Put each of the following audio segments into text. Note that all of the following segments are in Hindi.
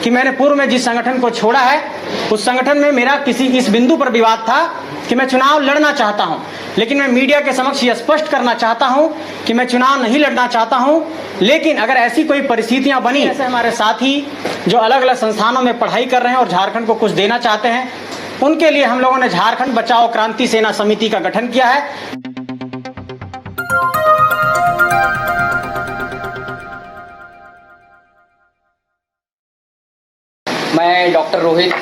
कि मैंने पूर्व में जिस संगठन को छोड़ा है उस संगठन में मेरा किसी इस बिंदु पर विवाद था कि मैं चुनाव लड़ना चाहता हूं, लेकिन मैं मीडिया के समक्ष यह स्पष्ट करना चाहता हूं कि मैं चुनाव नहीं लड़ना चाहता हूं। लेकिन अगर ऐसी कोई परिस्थितियां बनी, जैसे हमारे साथी जो अलग अलग संस्थानों में पढ़ाई कर रहे हैं और झारखंड को कुछ देना चाहते हैं, उनके लिए हम लोगों ने झारखंड बचाओ क्रांति सेना समिति का गठन किया है। मैं doctor Rohit,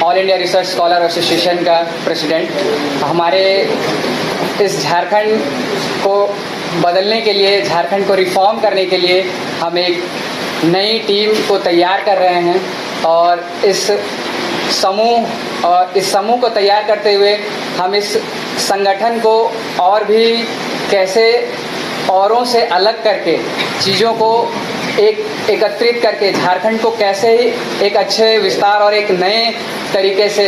all India research scholar association का प्रेसिडेंट। हमारे इस झारखंड को बदलने के लिए, झारखंड को रिफॉर्म करने के लिए हम एक नई टीम को तैयार कर रहे हैं और इस समूह को तैयार करते हुए हम इस संगठन को और भी कैसे औरों से अलग करके चीज़ों को एकत्रित करके झारखंड को कैसे ही एक अच्छे विस्तार और एक नए तरीके से,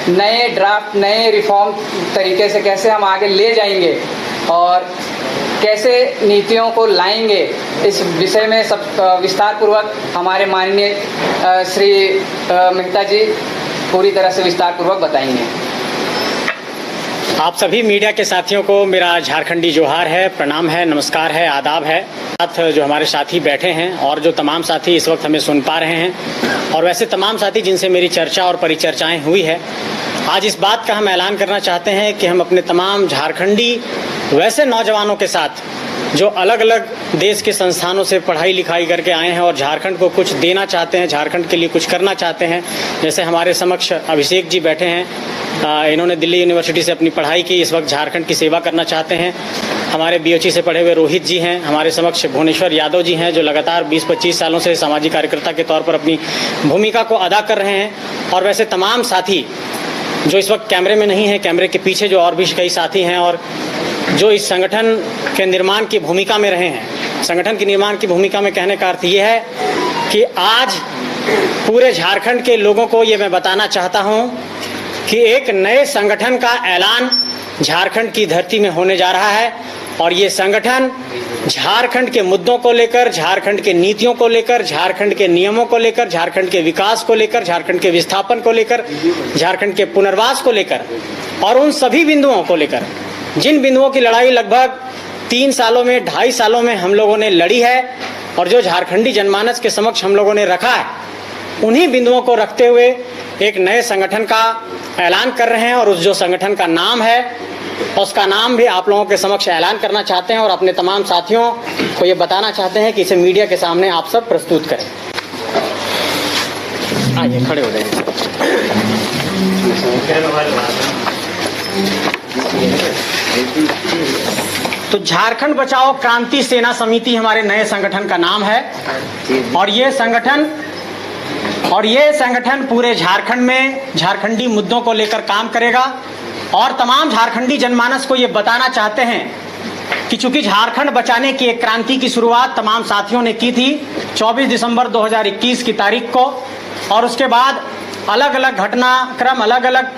नए ड्राफ्ट, नए रिफॉर्म तरीके से कैसे हम आगे ले जाएंगे और कैसे नीतियों को लाएंगे, इस विषय में सब विस्तार पूर्वक हमारे माननीय श्री मेहता जी पूरी तरह से विस्तार पूर्वक बताएंगे। आप सभी मीडिया के साथियों को मेरा झारखंडी जोहार है, प्रणाम है, नमस्कार है, आदाब है। साथ जो हमारे साथी बैठे हैं और जो तमाम साथी इस वक्त हमें सुन पा रहे हैं और वैसे तमाम साथी जिनसे मेरी चर्चा और परिचर्चाएं हुई है, आज इस बात का हम ऐलान करना चाहते हैं कि हम अपने तमाम झारखंडी वैसे नौजवानों के साथ जो अलग अलग देश के संस्थानों से पढ़ाई लिखाई करके आए हैं और झारखंड को कुछ देना चाहते हैं, झारखंड के लिए कुछ करना चाहते हैं, जैसे हमारे समक्ष अभिषेक जी बैठे हैं, इन्होंने दिल्ली यूनिवर्सिटी से अपनी पढ़ाई की, इस वक्त झारखंड की सेवा करना चाहते हैं। हमारे बीओची से पढ़े हुए रोहित जी हैं, हमारे समक्ष भुवनेश्वर यादव जी हैं जो लगातार 20-25 सालों से सामाजिक कार्यकर्ता के तौर पर अपनी भूमिका को अदा कर रहे हैं। और वैसे तमाम साथी जो इस वक्त कैमरे में नहीं है, कैमरे के पीछे जो और भी कई साथी हैं और जो इस संगठन के निर्माण की भूमिका में रहे हैं। संगठन की निर्माण की भूमिका में कहने का अर्थ ये है कि आज पूरे झारखंड के लोगों को ये मैं बताना चाहता हूँ कि एक नए संगठन का ऐलान झारखंड की धरती में होने जा रहा है और ये संगठन झारखंड के मुद्दों को लेकर, झारखंड के नीतियों को लेकर, झारखंड के नियमों को लेकर, झारखंड के विकास को लेकर, झारखंड के विस्थापन को लेकर, झारखंड के पुनर्वास को लेकर और उन सभी बिंदुओं को लेकर जिन बिंदुओं की लड़ाई लगभग 3 सालों में, 2.5 सालों में हम लोगों ने लड़ी है और जो झारखंडी जनमानस के समक्ष हम लोगों ने रखा है, उन्हीं बिंदुओं को रखते हुए एक नए संगठन का ऐलान कर रहे हैं। और उस जो संगठन का नाम है उसका नाम भी आप लोगों के समक्ष ऐलान करना चाहते हैं और अपने तमाम साथियों को ये बताना चाहते हैं कि इसे मीडिया के सामने आप सब प्रस्तुत करें। आइए खड़े हो जाइए। तो झारखंड बचाओ क्रांति सेना समिति हमारे नए संगठन का नाम है और ये संगठन पूरे झारखंड में झारखंडी मुद्दों को लेकर काम करेगा और तमाम झारखंडी जनमानस को ये बताना चाहते हैं कि चूंकि झारखंड बचाने की एक क्रांति की शुरुआत तमाम साथियों ने की थी 24 दिसंबर 2021 की तारीख को और उसके बाद अलग अलग घटनाक्रम, अलग अलग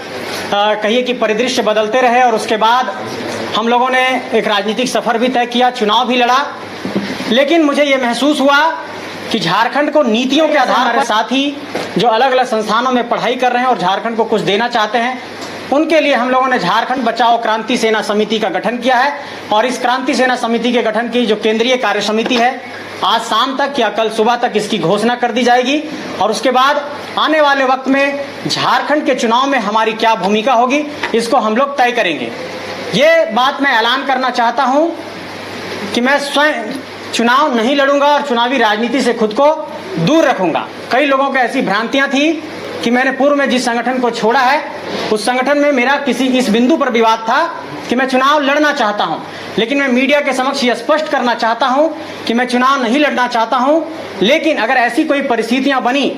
कहिए कि परिदृश्य बदलते रहे और उसके बाद हम लोगों ने एक राजनीतिक सफर भी तय किया, चुनाव भी लड़ा। लेकिन मुझे ये महसूस हुआ कि झारखंड को नीतियों के आधार पर साथी जो अलग अलग संस्थानों में पढ़ाई कर रहे हैं और झारखंड को कुछ देना चाहते हैं, उनके लिए हम लोगों ने झारखंड बचाओ क्रांति सेना समिति का गठन किया है। और इस क्रांति सेना समिति के गठन की जो केंद्रीय कार्य समिति है, आज शाम तक या कल सुबह तक इसकी घोषणा कर दी जाएगी और उसके बाद आने वाले वक्त में झारखंड के चुनाव में हमारी क्या भूमिका होगी इसको हम लोग तय करेंगे। ये बात मैं ऐलान करना चाहता हूं कि मैं स्वयं चुनाव नहीं लड़ूंगा और चुनावी राजनीति से खुद को दूर रखूंगा। कई लोगों को ऐसी भ्रांतियां थी कि मैंने पूर्व में जिस संगठन को छोड़ा है उस संगठन में मेरा किसी इस बिंदु पर विवाद था कि मैं चुनाव लड़ना चाहता हूं, लेकिन मैं मीडिया के समक्ष यह स्पष्ट करना चाहता हूं कि मैं चुनाव नहीं लड़ना चाहता हूं। लेकिन अगर ऐसी कोई परिस्थितियां बनी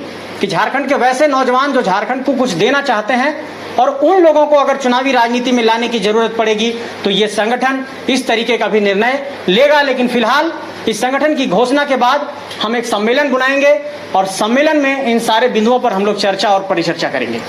कि झारखंड के वैसे नौजवान जो झारखंड को कुछ देना चाहते हैं और उन लोगों को अगर चुनावी राजनीति में लाने की जरूरत पड़ेगी तो ये संगठन इस तरीके का भी निर्णय लेगा। लेकिन फिलहाल इस संगठन की घोषणा के बाद हम एक सम्मेलन बुलाएंगे और सम्मेलन में इन सारे बिंदुओं पर हम लोग चर्चा और परिचर्चा करेंगे।